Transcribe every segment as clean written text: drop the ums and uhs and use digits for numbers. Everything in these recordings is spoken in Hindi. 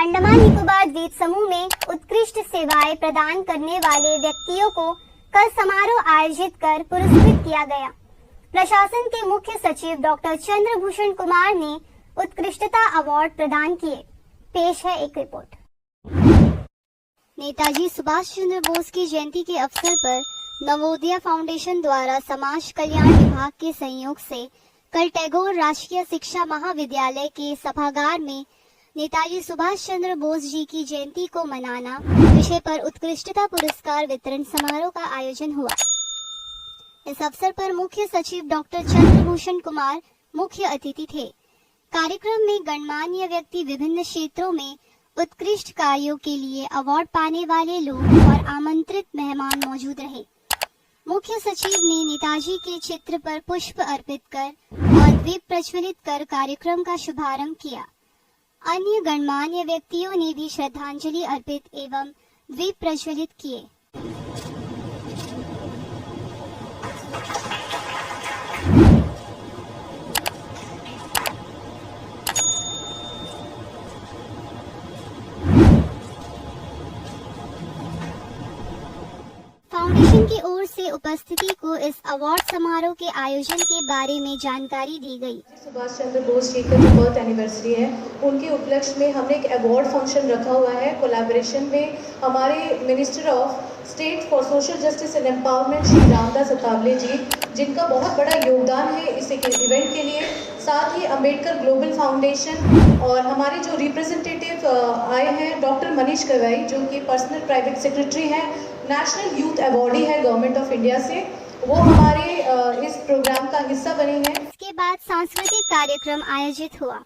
अंडमान निकोबार द्वीप समूह में उत्कृष्ट सेवाएं प्रदान करने वाले व्यक्तियों को कल समारोह आयोजित कर पुरस्कृत किया गया। प्रशासन के मुख्य सचिव डॉक्टर चंद्रभूषण कुमार ने उत्कृष्टता अवार्ड प्रदान किए। पेश है एक रिपोर्ट। नेताजी सुभाष चंद्र बोस की जयंती के अवसर पर नवोदय फाउंडेशन द्वारा समाज कल्याण विभाग के सहयोग से कल टैगोर राजकीय शिक्षा महाविद्यालय के सभागार में नेताजी सुभाष चंद्र बोस जी की जयंती को मनाना विषय पर उत्कृष्टता पुरस्कार वितरण समारोह का आयोजन हुआ। इस अवसर पर मुख्य सचिव डॉक्टर चंद्रभूषण कुमार मुख्य अतिथि थे। कार्यक्रम में गणमान्य व्यक्ति, विभिन्न क्षेत्रों में उत्कृष्ट कार्यों के लिए अवार्ड पाने वाले लोग और आमंत्रित मेहमान मौजूद रहे। मुख्य सचिव ने नेताजी के चित्र पर पुष्प अर्पित कर और दीप प्रज्वलित कर कार्यक्रम का शुभारंभ किया। अन्य गणमान्य व्यक्तियों ने भी श्रद्धांजलि अर्पित एवं दीप प्रज्वलित किए। फाउंडेशन की ओर से उपस्थिति को इस अवार्ड समारोह के आयोजन के बारे में जानकारी दी गई। सुभाष चंद्र बोस जी का जो बर्थ एनिवर्सरी है, उनके उपलक्ष्य में हमने एक अवार्ड फंक्शन रखा हुआ है कोलैबोरेशन में हमारे minister of state for social justice and empowerment Shri Ramdas Athawale ji, जिनका बहुत बड़ा योगदान है इस इवेंट के लिए। साथ ही अंबेडकर ग्लोबल फाउंडेशन और हमारे जो रिप्रेजेंटेटिव आए हैं डॉक्टर मनीष करवाई, जो कि पर्सनल प्राइवेट सेक्रेटरी हैं, नेशनल यूथ अवार्डी है गवर्नमेंट ऑफ इंडिया से, वो हमारे इस प्रोग्राम का हिस्सा बने हैं। इसके बाद सांस्कृतिक कार्यक्रम आयोजित हुआ।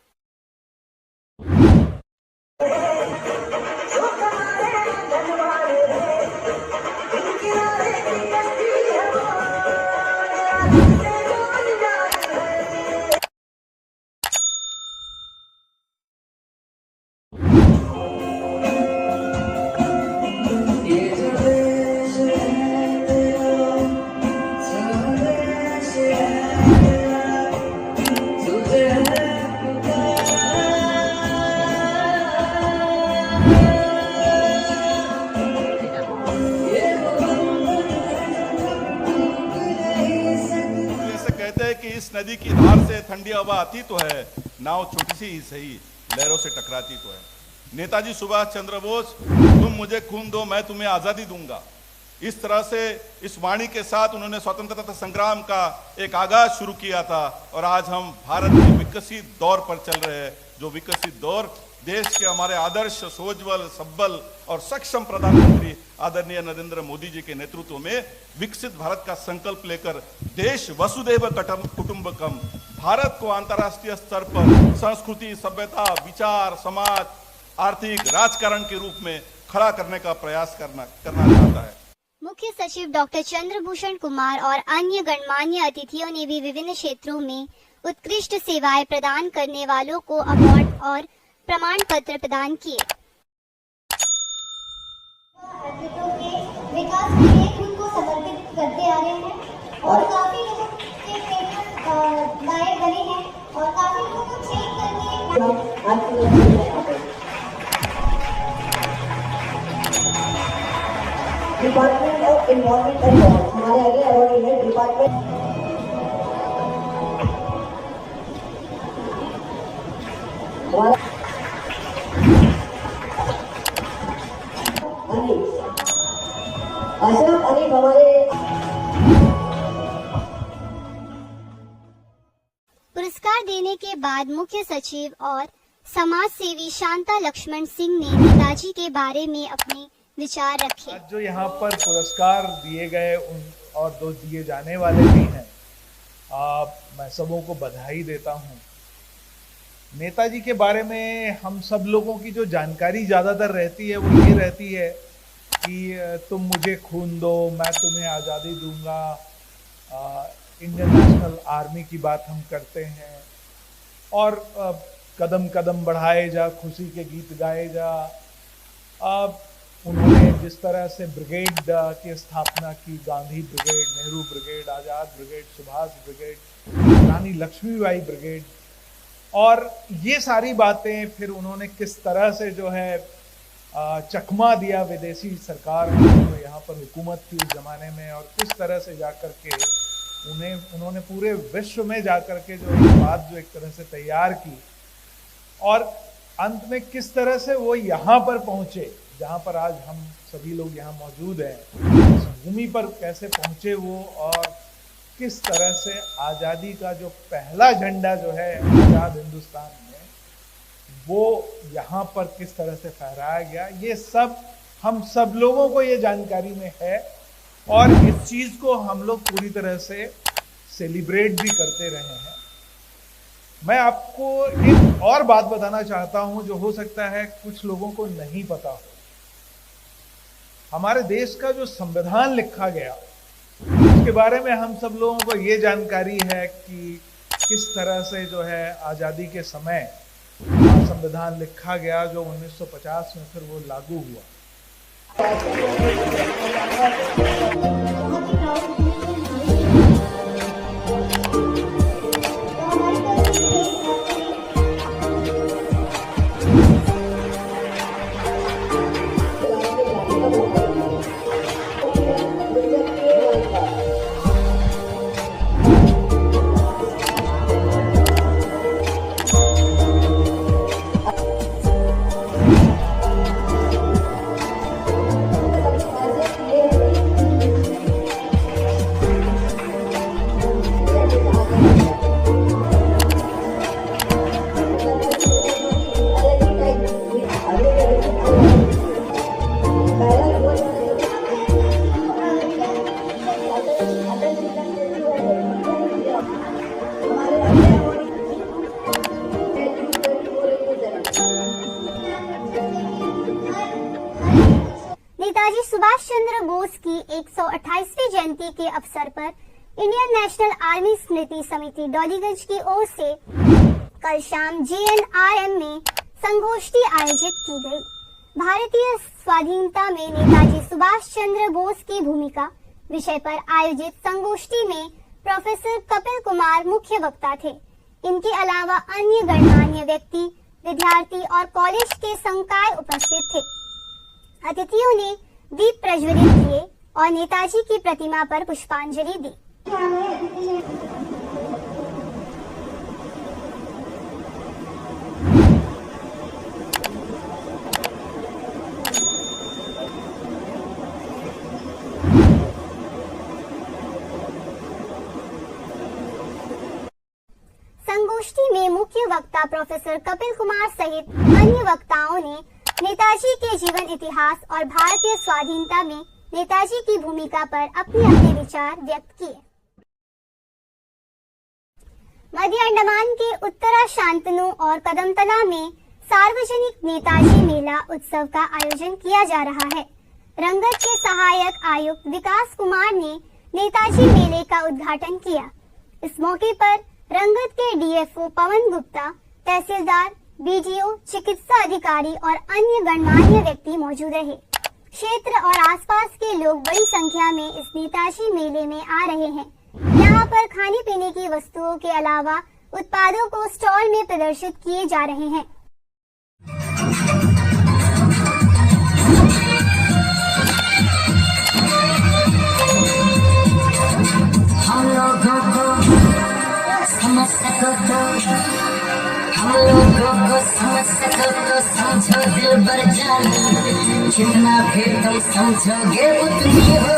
कि इस नदी की धार से ठंडी हवा आती तो है, नाव छोटी सी ही सही लहरों से टकराती तो है। नेताजी सुभाष चंद्र बोस, तुम मुझे खून दो मैं तुम्हें आजादी दूंगा, इस तरह से इस वाणी के साथ उन्होंने स्वतंत्रता संग्राम का एक आगाज शुरू किया था। और आज हम भारत के विकसित दौर पर चल रहे हैं, जो विकसित दौर देश के हमारे आदर्श, सोज्वल, सब्बल और सक्षम प्रधानमंत्री आदरणीय नरेंद्र मोदी जी के नेतृत्व में विकसित भारत का संकल्प लेकर देश वसुधैव कुटुंबकम, भारत को अंतर्राष्ट्रीय स्तर पर संस्कृति, सभ्यता, विचार, समाज, आर्थिक, राजकारण के रूप में खड़ा करने का प्रयास करना चाहता है। मुख्य सचिव डॉक्टर चंद्रभूषण कुमार और अन्य गणमान्य अतिथियों ने भी विभिन्न क्षेत्रों में उत्कृष्ट सेवाएं प्रदान करने वालों को अवार्ड और प्रमाण पत्र प्रदान किए। विकास के लिए खुद को समर्पित करते आ रहे हैं और काफी लोगों के लायक बने हैं और काफी लोगों को चेक करके department of environment and forest हमारे आगे अवार्ड है। डिपार्टमेंट हमारा अशरफ अली हमारे। पुरस्कार देने के बाद मुख्य सचिव और समाज सेवी शांता लक्ष्मण सिंह ने नेताजी के बारे में अपने विचार रखे। आज जो यहाँ पर पुरस्कार दिए गए उन और दो दिए जाने वाले भी हैं, मैं सबों को बधाई देता हूँ। नेताजी के बारे में हम सब लोगों की जो जानकारी ज़्यादातर रहती है वो ये रहती है कि तुम मुझे खून दो मैं तुम्हें आज़ादी दूंगा, इंडियन नेशनल आर्मी की बात हम करते हैं और कदम कदम बढ़ाए जा, खुशी के गीत गाए जा। उन्होंने जिस तरह से ब्रिगेड की स्थापना की, गांधी ब्रिगेड, नेहरू ब्रिगेड, आज़ाद ब्रिगेड, सुभाष ब्रिगेड, रानी लक्ष्मीबाई ब्रिगेड, और ये सारी बातें फिर उन्होंने किस तरह से जो है चकमा दिया विदेशी सरकार को जो यहाँ पर हुकूमत थी उस जमाने में, और किस तरह से जाकर के उन्होंने पूरे विश्व में जाकर के जो बात जो एक तरह से तैयार की, और अंत में किस तरह से वो यहाँ पर पहुंचे जहाँ पर आज हम सभी लोग यहाँ मौजूद हैं, इस भूमि पर कैसे पहुंचे वो, और किस तरह से आज़ादी का जो पहला झंडा जो है आज़ाद हिंदुस्तान में वो यहाँ पर किस तरह से फहराया गया, ये सब हम सब लोगों को ये जानकारी में है, और इस चीज को हम लोग पूरी तरह से सेलिब्रेट भी करते रहे हैं। मैं आपको एक और बात बताना चाहता हूं जो हो सकता है कुछ लोगों को नहीं पता हो। हमारे देश का जो संविधान लिखा गया उसके बारे में हम सब लोगों को ये जानकारी है कि किस तरह से जो है आज़ादी के समय संविधान लिखा गया, जो 1950 में फिर वो लागू हुआ। नेताजी सुभाष चंद्र बोस की 128वीं जयंती के अवसर पर इंडियन नेशनल आर्मी स्मृति समिति डोलीगंज की ओर से कल शाम JNRM में संगोष्ठी आयोजित की गई। भारतीय स्वाधीनता में नेताजी सुभाष चंद्र बोस की भूमिका विषय पर आयोजित संगोष्ठी में प्रोफेसर कपिल कुमार मुख्य वक्ता थे। इनके अलावा अन्य गणमान्य व्यक्ति, विद्यार्थी और कॉलेज के संकाय उपस्थित थे। अतिथियों ने दीप प्रज्वलित किए और नेताजी की प्रतिमा पर पुष्पांजलि दी। संगोष्ठी में मुख्य वक्ता प्रोफेसर कपिल कुमार सहित अन्य वक्ताओं ने नेताजी के जीवन इतिहास और भारतीय स्वाधीनता में नेताजी की भूमिका पर अपने अपने विचार व्यक्त किए। मध्य अंडमान के उत्तरा शांतनु और कदमतला में सार्वजनिक नेताजी मेला उत्सव का आयोजन किया जा रहा है। रंगत के सहायक आयुक्त विकास कुमार ने नेताजी मेले का उद्घाटन किया। इस मौके पर रंगत के DFO पवन गुप्ता, तहसीलदार, BDO, चिकित्सा अधिकारी और अन्य गणमान्य व्यक्ति मौजूद रहे। क्षेत्र और आसपास के लोग बड़ी संख्या में इस नेताजी मेले में आ रहे हैं। यहाँ पर खाने पीने की वस्तुओं के अलावा उत्पादों को स्टॉल में प्रदर्शित किए जा रहे हैं। हम लोगों को समझ सको तो समझो दिल भर जाने, जितना भी तुम समझोगे उतनी हो